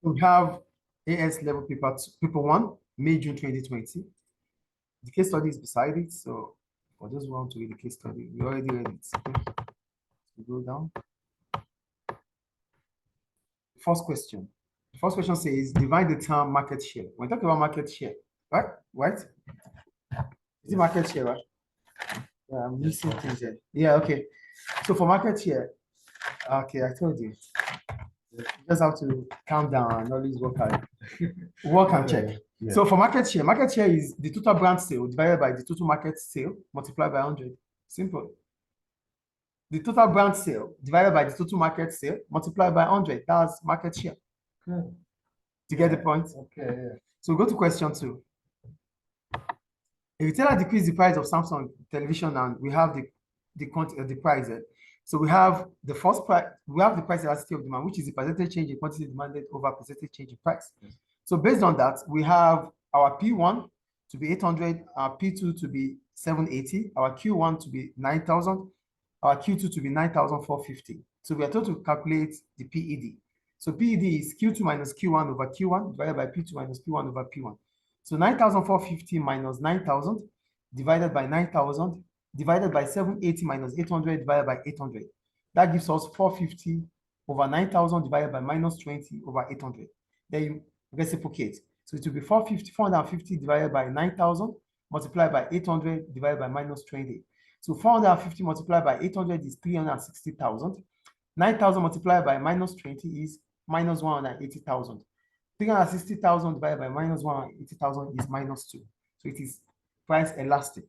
We have AS level paper 1, May, June 2020. The case study is beside it. So for those who want to read the case study, we already read it. Okay. So go down. First question. The first question says, divide the term market share. When we talk about market share, right? Right? Is it market share, right? Yeah, I'm missing things here. Yeah, okay. So for market share, okay, I told you. You just have to calm down and always work and check. Yeah. So for market share is the total brand sale divided by the total market sale multiplied by 100. Simple. The total brand sale divided by the total market sale multiplied by 100. That's market share. Do you get the point? Okay. Yeah. So go to question 2. A retailer decreased the price of Samsung television, and we have the price. So we have the first price, we have the price elasticity of demand, which is the percentage change in quantity demanded over percentage change in price. Yes. So based on that, we have our P1 to be 800, our P2 to be 780, our Q1 to be 9,000, our Q2 to be 9,450. So we are told to calculate the PED. So PED is Q2 minus Q1 over Q1 divided by P2 minus P1 over P1. So 9,450 minus 9,000 divided by 9,000 divided by 780 minus 800 divided by 800. That gives us 450 over 9,000 divided by minus 20 over 800. Then you reciprocate. So it will be 450 divided by 9,000 multiplied by 800 divided by minus 20. So 450 multiplied by 800 is 360,000. 9,000 multiplied by minus 20 is minus 180,000. 360,000 divided by minus 180,000 is minus 2. So it is price elastic.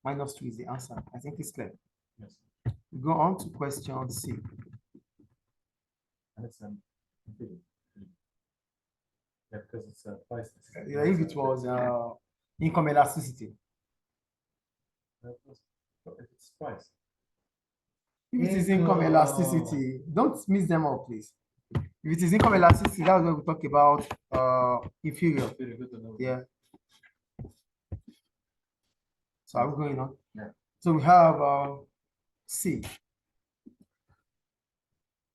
Minus 2 is the answer. I think it's clear. Yes. We go on to question C. And it's yeah, because it's a price. Yeah, if it was income elasticity. If it's price. If it is income elasticity, don't mix them up, please. If it is income elasticity, that's where we talk about inferior. Yeah. So are we going on? Yeah. So we have C,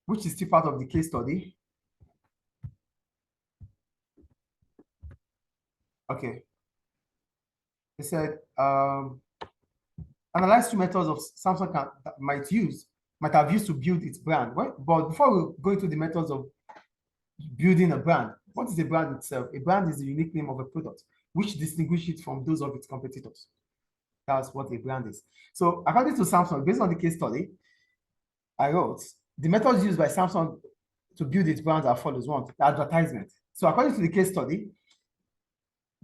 which is still part of the case study. Okay. They said analyze 2 methods of Samsung might have used to build its brand. Well, but before we go into the methods of building a brand, what is a brand itself? A brand is the unique name of a product which distinguishes it from those of its competitors. That's what a brand is. So according to Samsung, based on the case study, I wrote the methods used by Samsung to build its brand are follows. 1, advertisement. So according to the case study,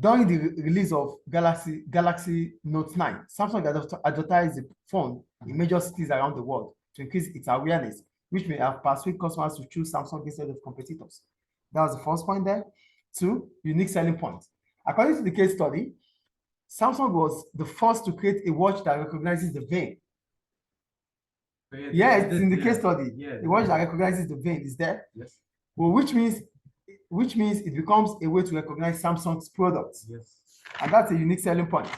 during the release of Galaxy Note 9, Samsung advertised the phone in major cities around the world to increase its awareness, which may have persuaded customers to choose Samsung instead of competitors. That was the first point there. 2, unique selling points. According to the case study, Samsung was the first to create a watch that recognizes the vein. Yeah, it's in the case study. Yeah, a watch that recognizes the vein is there. Yes. Well, which means it becomes a way to recognize Samsung's products. Yes. And that's a unique selling point.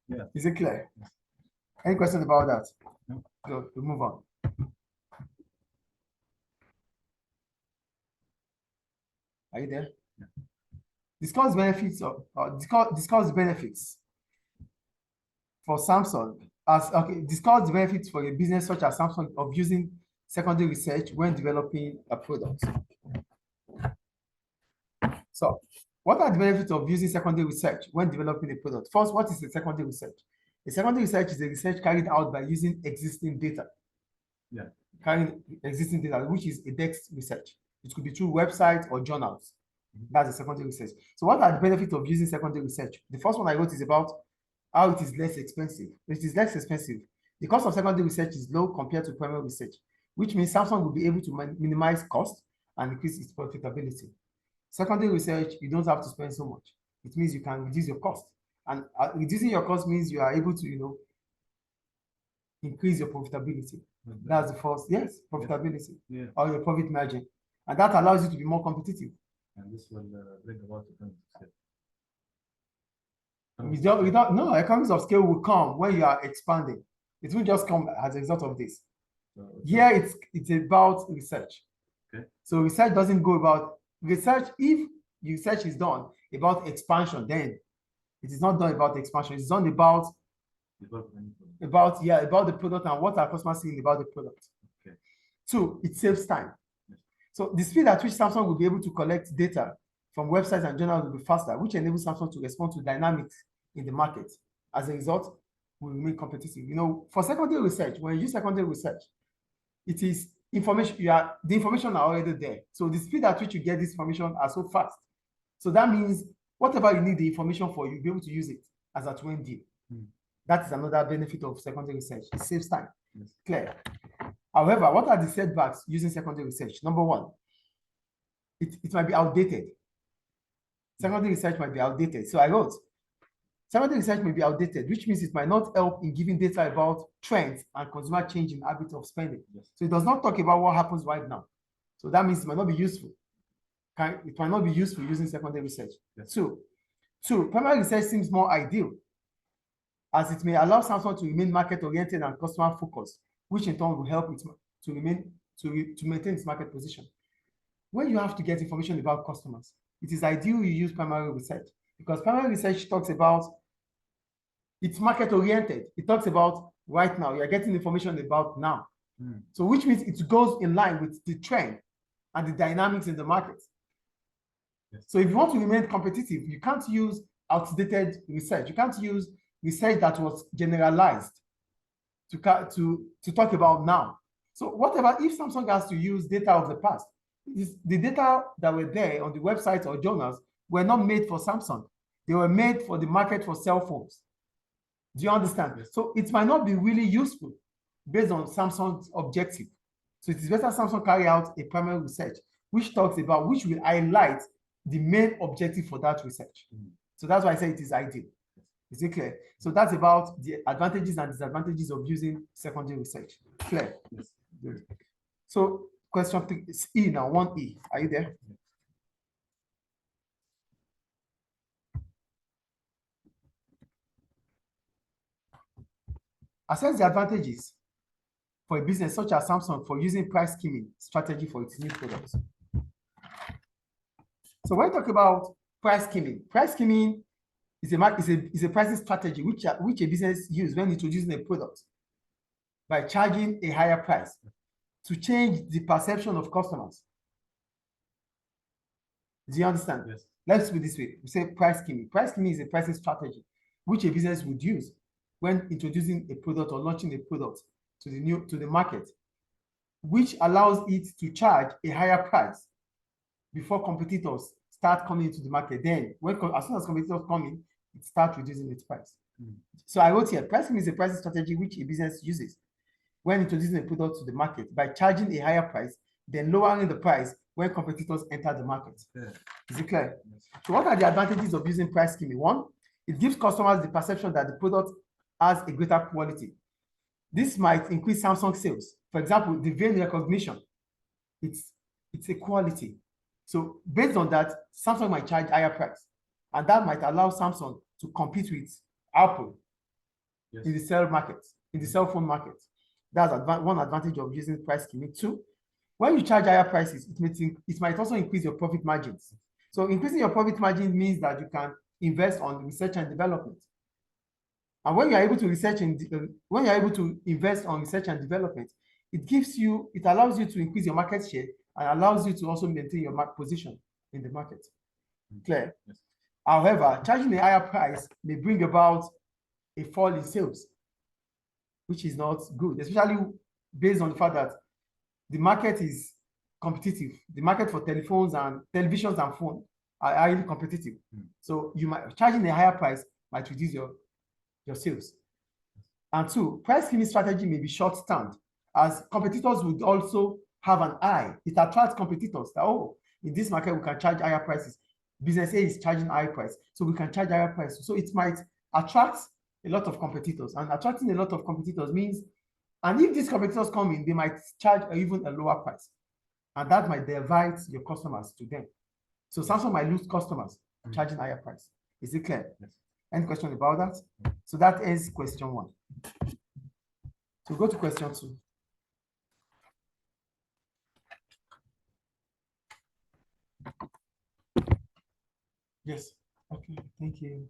Yeah. Is it clear? Yes. Any questions about that? No. Good. We'll move on. Are you there? Yeah. Discuss benefits for Samsung discuss the benefits for a business such as Samsung of using secondary research when developing a product. So what are the benefits of using secondary research when developing a product? First, what is the secondary research? A secondary research is a research carried out by using existing data. Yeah. Carrying existing data, which is index research. It could be through websites or journals. That's a secondary research. So what are the benefits of using secondary research? The first one I wrote is about how it is less expensive. It is less expensive. The cost of secondary research is low compared to primary research, which means Samsung will be able to minimize cost and increase its profitability. Secondary research, you don't have to spend so much. It means you can reduce your cost. And reducing your cost means you are able to, increase your profitability. Mm-hmm. That's the first, yes, profitability. Yeah. Or your profit margin. And that allows you to be more competitive. And this will bring about economies of of scale. No, economies of scale will come when you are expanding. It will just come as a result of this. Here, it's about research. Okay. So research doesn't go about research, if research is done about expansion, then it is not done about expansion. It's done about about the product and what our customers seeing about the product. Okay. Two, it saves time. Yes. So the speed at which Samsung will be able to collect data from websites and journals will be faster, which enables Samsung to respond to dynamics in the market. As a result, we remain competitive. You know, for secondary research, when you use secondary research, it is information, the information are already there. So the speed at which you get this information are so fast. So that means whatever you need the information for, you'll be able to use it as at when due. That is another benefit of secondary research. It saves time. Yes. Clear. However, what are the setbacks using secondary research? Number one, it might be outdated. Secondary research might be outdated. So I wrote, secondary research may be outdated, which means it might not help in giving data about trends and consumer change in habits of spending. Yes. So it does not talk about what happens right now. So that means it might not be useful. It might not be useful using secondary research. Yes. Two, primary research seems more ideal, as it may allow Samsung to remain market-oriented and customer-focused, which in turn will help it to maintain its market position. When you have to get information about customers, it is ideal you use primary research, because primary research talks about, it's market-oriented. It talks about right now. You're getting information about now. So which means it goes in line with the trend and the dynamics in the market. Yes. So if you want to remain competitive, you can't use outdated research. You can't use research that was generalized to talk about now. So whatever, if Samsung has to use data of the past, the data that were there on the websites or journals were not made for Samsung. They were made for the market for cell phones. Do you understand? Yes. So it might not be really useful based on Samsung's objective. So it is better Samsung carry out a primary research, which talks about, which will highlight the main objective for that research. So that's why I say it is ideal. Is it clear? So that's about the advantages and disadvantages of using secondary research. Clear? Yes. Good. So question 3 is E now, 1E. Are you there? Assess the advantages for a business such as Samsung for using price skimming strategy for its new products. So when we talk about price skimming is a pricing strategy which a business uses when introducing a product by charging a higher price to change the perception of customers. Do you understand? Yes. Let's put it this way. We say price skimming. Price skimming is a pricing strategy which a business would use when introducing a product or launching a product to the market, which allows it to charge a higher price before competitors start coming into the market. Then, as soon as competitors come in, it starts reducing its price. So I wrote here, pricing is a pricing strategy which a business uses when introducing a product to the market by charging a higher price, then lowering the price when competitors enter the market. Yeah. Is it clear? Yes. So what are the advantages of using price skimming? One, it gives customers the perception that the product has a greater quality. This might increase Samsung sales. For example, the vein recognition, it's a quality. So based on that, Samsung might charge higher price, and that might allow Samsung to compete with Apple Yes. in the cell phone market. That's one advantage of using price skimming. Two, when you charge higher prices, it might also increase your profit margins. So increasing your profit margin means that you can invest on research and development. And when you are able to invest on research and development, it allows you to increase your market share and allows you to also maintain your market position in the market. Clear? Yes. However, charging a higher price may bring about a fall in sales, which is not good, especially based on the fact that the market is competitive. The market for televisions and phones are highly competitive. So charging a higher price might reduce your sales. And two, price skimming strategy may be short-term, as competitors would also have an eye. It attracts competitors that, oh, in this market, we can charge higher prices. Business A is charging higher price, so we can charge higher prices. So it might attract a lot of competitors, and attracting a lot of competitors means, and if these competitors come in, they might charge even a lower price, and that might divert your customers to them. So Samsung might lose customers charging higher price. Is it clear? Yes. Any question about that? So that ends question 1. So go to question 2. Yes. Okay, thank you.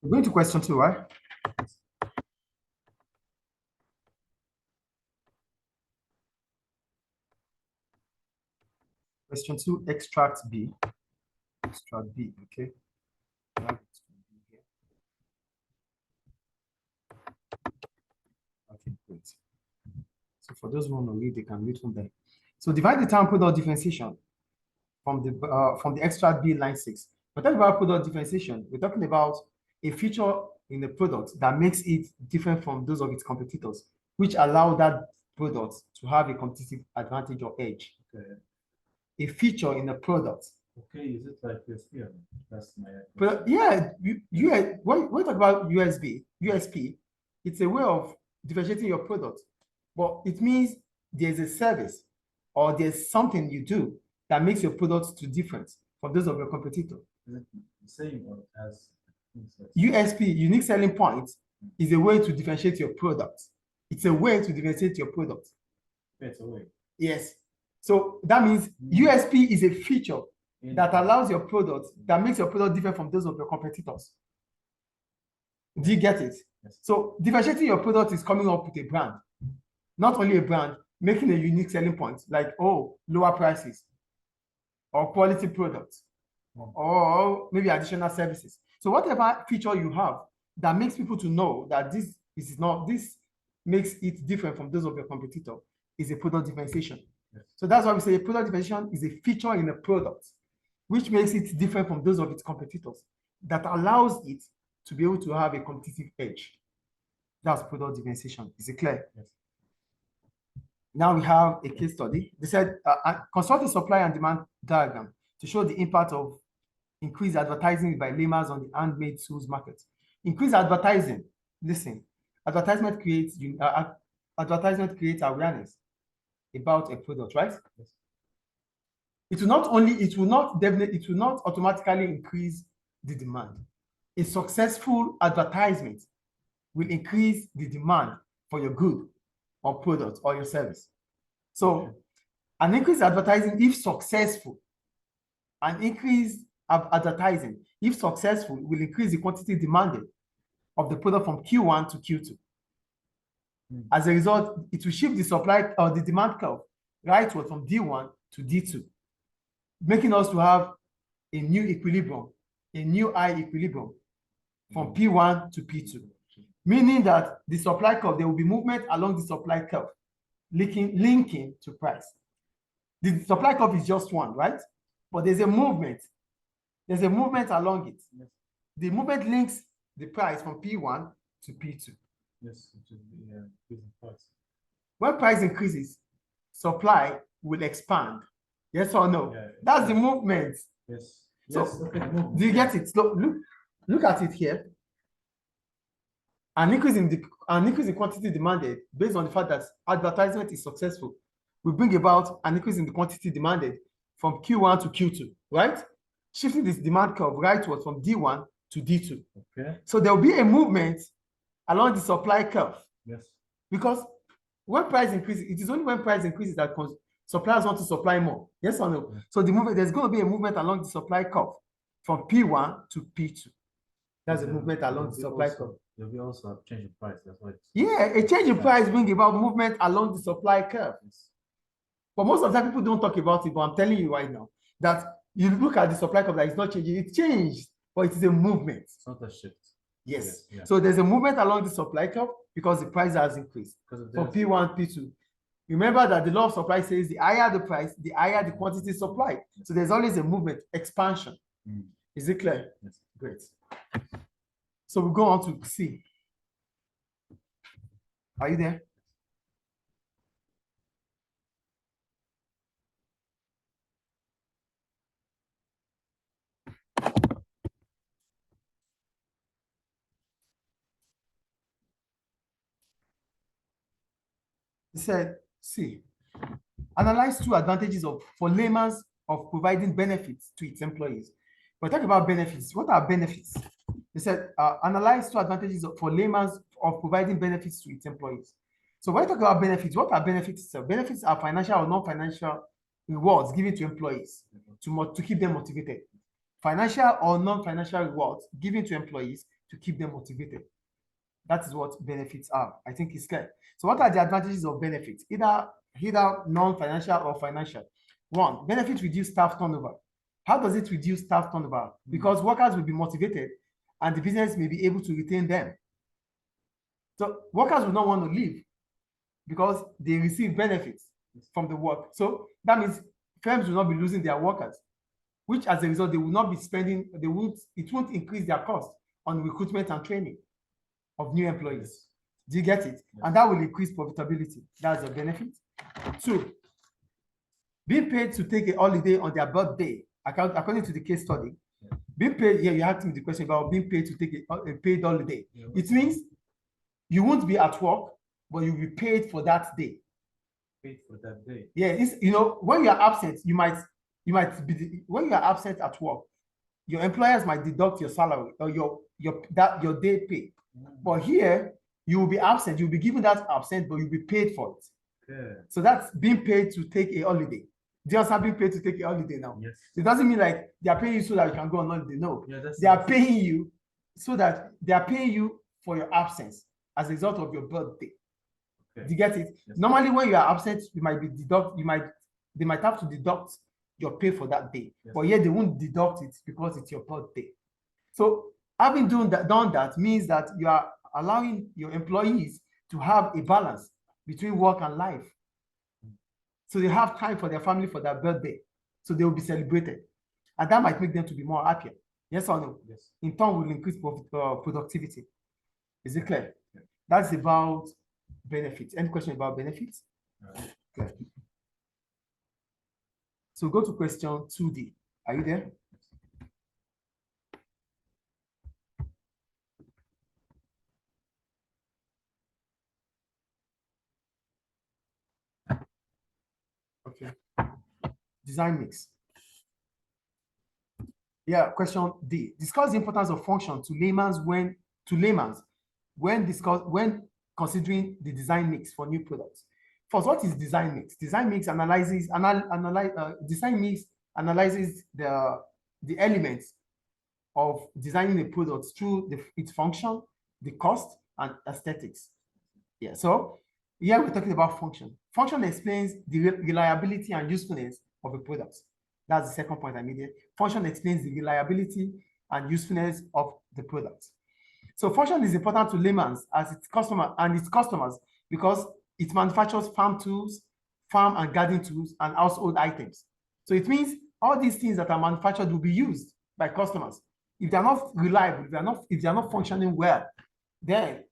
We're going to question 2, right? Question 2, extract B. Extract B, okay. We have extract B here. Okay, great. So for those who want to read, they can read from there. So divide the term product differentiation from the extract B line 6. We're talking about product differentiation. We're talking about a feature in the product that makes it different from those of its competitors, which allow that product to have a competitive advantage or edge. Okay. A feature in the product. Okay, is it like USB? That's my But yeah, when we talk about USP, it's a way of differentiating your product. But it means there's a service or there's something you do that makes your product to different from those of your competitor. Is it the same or has USP, unique selling point, is a way to differentiate your product. It's a way to differentiate your product. it's a way Yes. So that means USP is a feature that allows your product, that makes your product different from those of your competitors. Do you get it? Yes. So differentiating your product is coming up with a brand, not only a brand, making a unique selling point, like, oh, lower prices or quality products or maybe additional services. So whatever feature you have that makes people to know that this makes it different from those of your competitor is a product differentiation. Yes. So that's why we say a product differentiation is a feature in a product which makes it different from those of its competitors, that allows it to be able to have a competitive edge. That's product differentiation. Is it clear? Yes. Now we have a case study. They said, construct a supply and demand diagram to show the impact of increased advertising by layers on the handmade tools market. Increased advertising. Listen, advertisement creates awareness about a product, right? Yes. It will not automatically increase the demand. A successful advertisement will increase the demand for your good or product or your service. So an increased advertising, if successful, an increase of advertising, if successful, will increase the quantity demanded of the product from Q1 to Q2. As a result, it will shift the supply or the demand curve rightward from D1 to D2, making us to have a new equilibrium, a new high equilibrium from P1 to P2, meaning that the supply curve, there will be movement along the supply curve, linking to price. The supply curve is just one, right? But there's a movement. There's a movement along it. Yes. The movement links the price from P1 to P2. Yes, it should be increasing price. When price increases, supply will expand. Yes or no? Yeah. That's the movement. Yes. So, yes. Okay. do you get it? So look at it here. An increase in quantity demanded based on the fact that advertisement is successful will bring about an increase in the quantity demanded from Q1 to Q2, right? Shifting this demand curve rightward from D1 to D2. Okay. So there will be a movement along the supply curve. Yes. Because when price increases, it is only when price increases that suppliers want to supply more. Yes or no? Yes. So there's going to be a movement along the supply curve from P1 to P2. That's a movement along the supply curve. There'll be also a change in price. That's why. Yeah, a change in price brings about movement along the supply curve. Yes. But most of the time people don't talk about it, but I'm telling you right now that you look at the supply curve that it's not changing. It changed, but it is a movement. It's not a shift. Yes. Yeah. So there's a movement along the supply curve because the price has increased from P1, P2. Remember that the law of supply says the higher the price, the higher the quantity supplied. So there's always a movement, expansion. Is it clear? Yes. Great. So we go on to C. Are you there? He said, C. Analyze two advantages for layman's of providing benefits to its employees. We're talking about benefits. What are benefits? They said analyze two advantages for layman's of providing benefits to its employees. So when you talk about benefits, what are benefits itself? Benefits are financial or non-financial rewards given to employees to keep them motivated. Financial or non-financial rewards given to employees to keep them motivated. That is what benefits are. I think it's clear. So what are the advantages of benefits? Either non-financial or financial. One, benefits reduce staff turnover. How does it reduce staff turnover? Because workers will be motivated and the business may be able to retain them. So workers will not want to leave because they receive benefits from the work. So that means firms will not be losing their workers, which as a result, they will not be spending, it won't increase their cost on recruitment and training of new employees. Do you get it? And that will increase profitability. That's a benefit. Two, being paid to take a holiday on their birthday, according to the case study, being paid, you asked me the question about being paid to take a paid holiday. It means you won't be at work, but you'll be paid for that day. Paid for that day. Yeah, when you are absent, you might be when you are absent at work, your employers might deduct your salary or your day pay. But here, you will be absent. You'll be given that absent, but you'll be paid for it. Yeah. So that's being paid to take a holiday. Do you understand being paid to take a holiday now? Yes. It doesn't mean like they are paying you so that you can go on holiday. No. Yeah, they are paying you so that they are paying you for your absence as a result of your birthday. Okay. Do you get it? Yes. Normally, when you are absent, they might have to deduct your pay for that day. Yes. But here they won't deduct it because it's your birthday. So having done that means that you are allowing your employees to have a balance between work and life. So they have time for their family for their birthday. So they will be celebrated. And that might make them to be more happier. Yes or no? Yes. In turn, will increase productivity. Is it clear? Yeah. That's about benefits. Any question about benefits? Okay. So go to question 2D. Are you there? Okay. Design mix. Yeah, question D. Discuss the importance of function to layman's when considering the design mix for new products. First, what is design mix? Design mix analyzes the elements of designing a product through its function, the cost, and aesthetics. Yeah, so here we're talking about function. Function explains the reliability and usefulness of a product. That's the second point I made here. Function explains the reliability and usefulness of the product. So function is important to layman's as its customers because it manufactures farm tools, farm and garden tools, and household items. So it means all these things that are manufactured will be used by customers. If they're not reliable, if they're not functioning well, then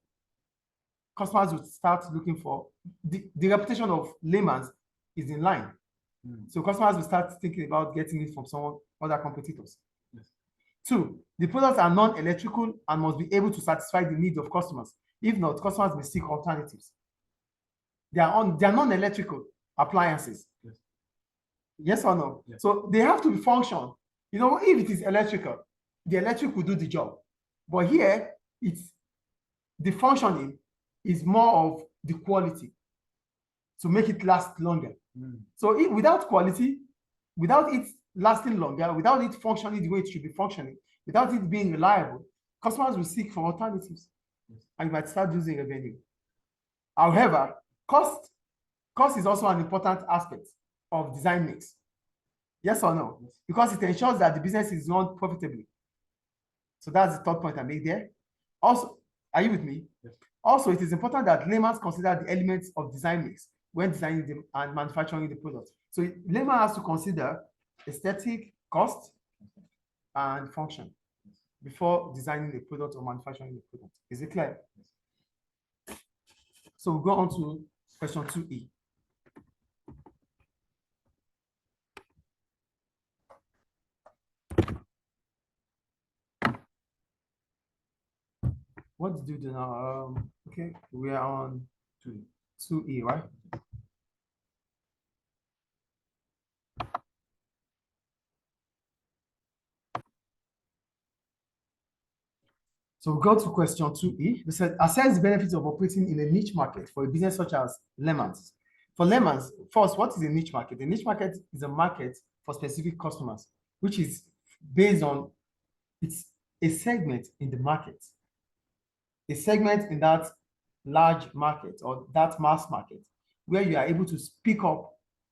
customers would start looking for the reputation of layman's is in line. So customers will start thinking about getting it from other competitors. Yes. Two, the products are non-electrical and must be able to satisfy the needs of customers. If not, customers may seek alternatives. They are non-electrical appliances. Yes. Yes or no? Yes. So they have to be function. If it is electrical, the electric will do the job. But here, the functioning is more of the quality to make it last longer. So without quality, without it lasting longer, without it functioning the way it should be functioning, without it being reliable, customers will seek for alternatives. Yes. And you might start losing revenue. However, cost is also an important aspect of design mix. Yes or no? Yes. Because it ensures that the business is run profitably. So that's the third point I made there. Also, are you with me? Yes. Also, it is important that laymen consider the elements of design mix when designing and manufacturing the product. So layman has to consider aesthetic, cost, and function before designing the product or manufacturing the product. Is it clear? So we'll go on to question 2E. What did you do now? Okay, we are on 2E, right? So we go to question 2E. We said, assess the benefits of operating in a niche market for a business such as Lemons. For Lemons, first, what is a niche market? A niche market is a market for specific customers, which is based on, it's a segment in the market, a segment in that large market or that mass market where you are able to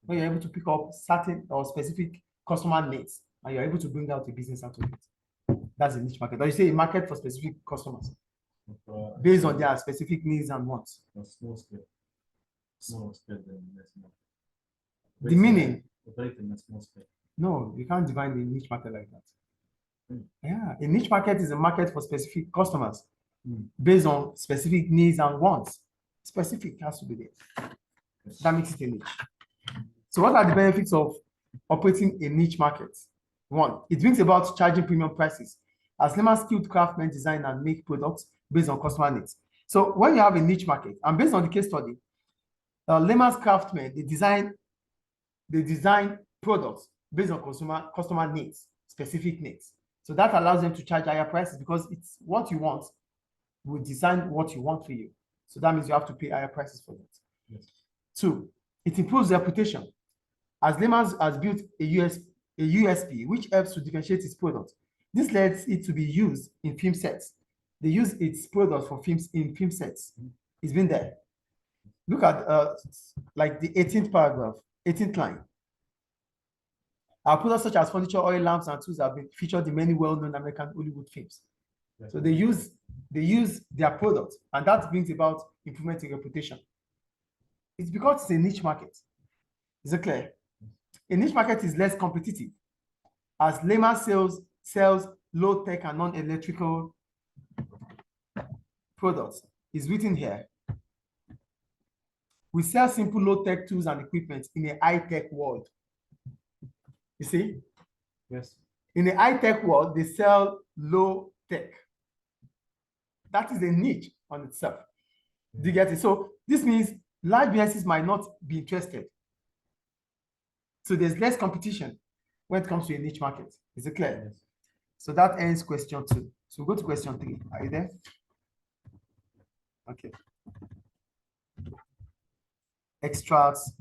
where you're able to pick up certain or specific customer needs and you're able to bring out a business out of it. That's a niche market. Or you say a market for specific customers based on their specific needs and wants. Small scale. Small scale than less market. The meaning, Operating a small scale. no, you can't define the niche market like that. Mm. Yeah, a niche market is a market for specific customers Mm. based on specific needs and wants. Specific has to be there. Yes. That makes it a niche. So what are the benefits of operating a niche market? One, it brings about charging premium prices. As Lemon skilled craftsmen design and make products based on customer needs. So when you have a niche market, and based on the case study, Lemon's craftsmen, they design products based on customer needs, specific needs. So that allows them to charge higher prices because it's what you want. We design what you want for you. So that means you have to pay higher prices for that. Yes. Two, it improves reputation. As Lemons has built a USP, which helps to differentiate its product. This lets it to be used in film sets. They use its product for films in film sets. It's been there. Look at like the 18th paragraph, 18th line. Our products such as furniture, oil lamps, and tools have been featured in many well-known American Hollywood films. Yes. So they use their product, and that brings about improvement in reputation. It's because it's a niche market. Is it clear? A niche market is less competitive, as Lemon sells low-tech and non-electrical products. Is written here. We sell simple low-tech tools and equipment in a high-tech world. You see? Yes. In a high-tech world, they sell low-tech. That is a niche on itself. Do you get it? So this means large businesses might not be interested. So there's less competition when it comes to a niche market. Is it clear? Yes. So that ends question 2. So we'll go to question 3. Are you there? Okay. Extras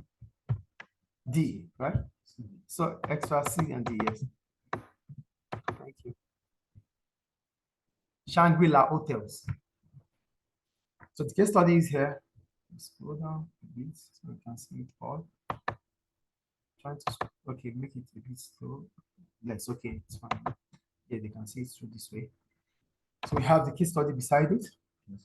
D, right? So extra C and D, yes. Thank you. Shangri-La Hotels. So the case study is here. Scroll down a bit so you can see it all. Trying to, okay, make it a bit slow. Yes, okay, it's fine. Yeah, they can see it through this way. So we have the case study beside it. Yes.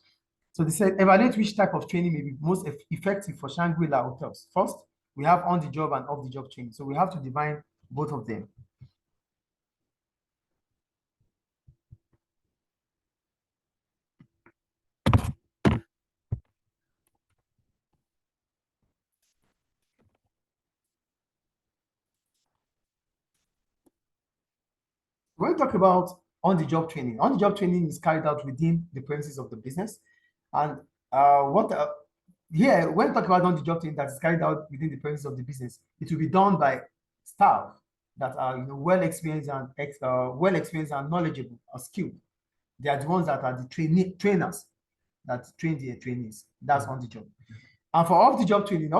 So they said, evaluate which type of training may be most effective for Shangri-La Hotels. First, we have on-the-job and off-the-job training. So we have to define both of them. When we talk about on-the-job training is carried out within the premises of the business. And here, when we talk about on-the-job training that is carried out within the premises of the business, it will be done by staff that are well experienced and knowledgeable or skilled. They are the ones that are the trainers that train the trainees. That's on the job. And for off-the-job training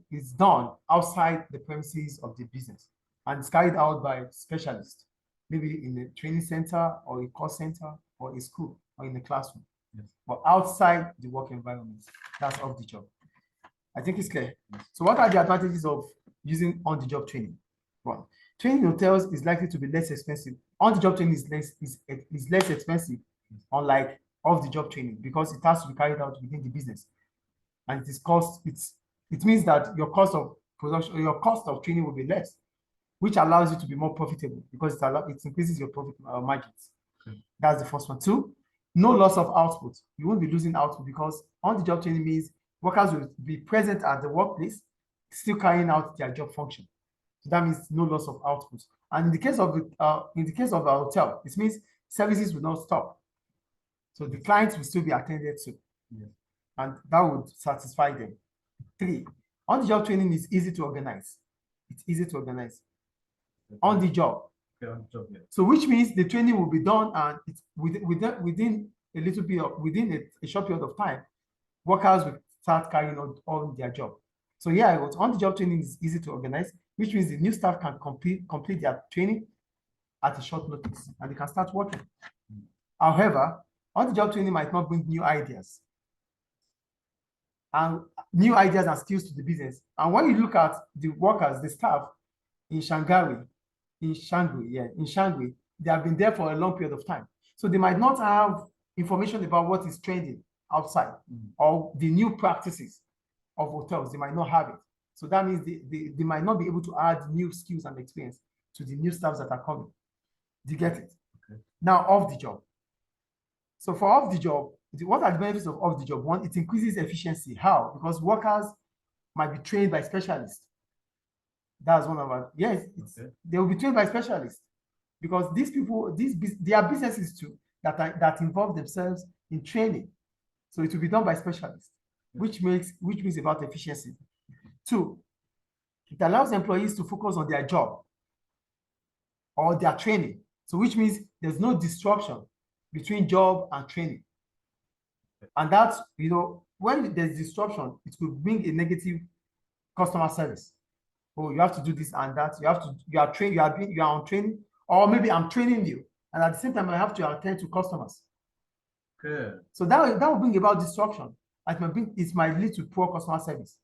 is done outside the premises of the business and it's carried out by specialists, maybe in a training center or a course center or a school or in a classroom. Yes. But outside the work environment, that's off the job. I think it's clear. Yes. So what are the advantages of using on-the-job training? One, training in hotels is likely to be less expensive. On-the-job training is less expensive, unlike off-the-job training, because it has to be carried out within the business. And it means that your cost of production, your cost of training will be less, which allows you to be more profitable because it increases your profit margins. Okay. That's the first one. Two, no loss of output. You won't be losing output because on-the-job training means workers will be present at the workplace, still carrying out their job function. So that means no loss of output. And in the case of a hotel, it means services will not stop. So the clients will still be attended to. Yeah. And that would satisfy them. 3, on-the-job training is easy to organize. It's easy to organize. Okay. On the job. Okay, on the job, yeah. So which means the training will be done and within a little bit of, within a short period of time, workers will start carrying on their job. So here I wrote, on-the-job training is easy to organize, which means the new staff can complete their training at a short notice and they can start working. However, on-the-job training might not bring new ideas and skills to the business. And when you look at the workers, the staff in Shanghai, they have been there for a long period of time. So they might not have information about what is trending outside or the new practices of hotels. They might not have it. So that means they might not be able to add new skills and experience to the new staffs that are coming. Do you get it? Okay. Now, off the job. So for off the job, what are the benefits of off the job? One, it increases efficiency. How? Because workers might be trained by specialists. That's one of our, yes, they will be trained by specialists because these people, they are businesses too that involve themselves in training. So it will be done by specialists, which means about efficiency. Two, it allows employees to focus on their job or their training. So which means there's no disruption between job and training. And that's, when there's disruption, it could bring a negative customer service. Oh, you have to do this and that. You are on training, or maybe I'm training you, and at the same time I have to attend to customers. Okay. So that will bring about disruption. It might lead to poor customer service,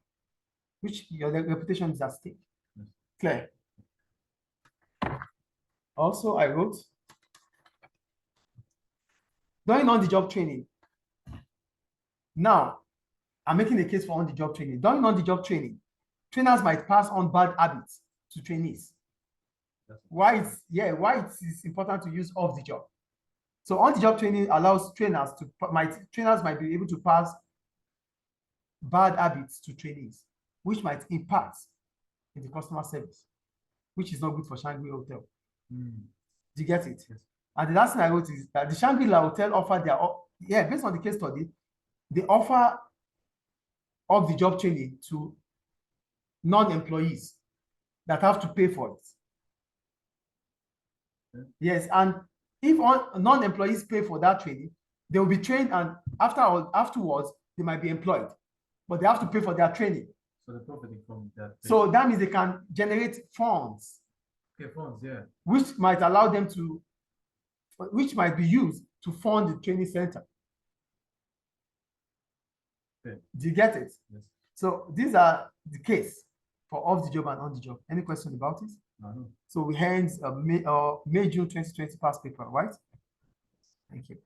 which your reputation is at stake. Clear. Also, I wrote, during on-the-job training. Now, I'm making a case for on-the-job training. During on-the-job training, trainers might pass on bad habits to trainees. Why it is important to use off the job. So on-the-job training allows trainers might be able to pass bad habits to trainees, which might impact in the customer service, which is not good for Shangri-La Hotel. Do you get it? Yes. And the last thing I wrote is that the Shangri-La Hotel offer based on the case study, they offer off-the-job training to non-employees that have to pay for it. Yes, and if non-employees pay for that training, they will be trained, and afterwards they might be employed, but they have to pay for their training. So the profit from that. So that means they can generate funds. Okay, funds, yeah. Which might be used to fund the training center. Okay. Do you get it? Yes. So these are the case for off the job and on the job. Any question about it? No. So we hands May June 2020 past paper, right? Thank you.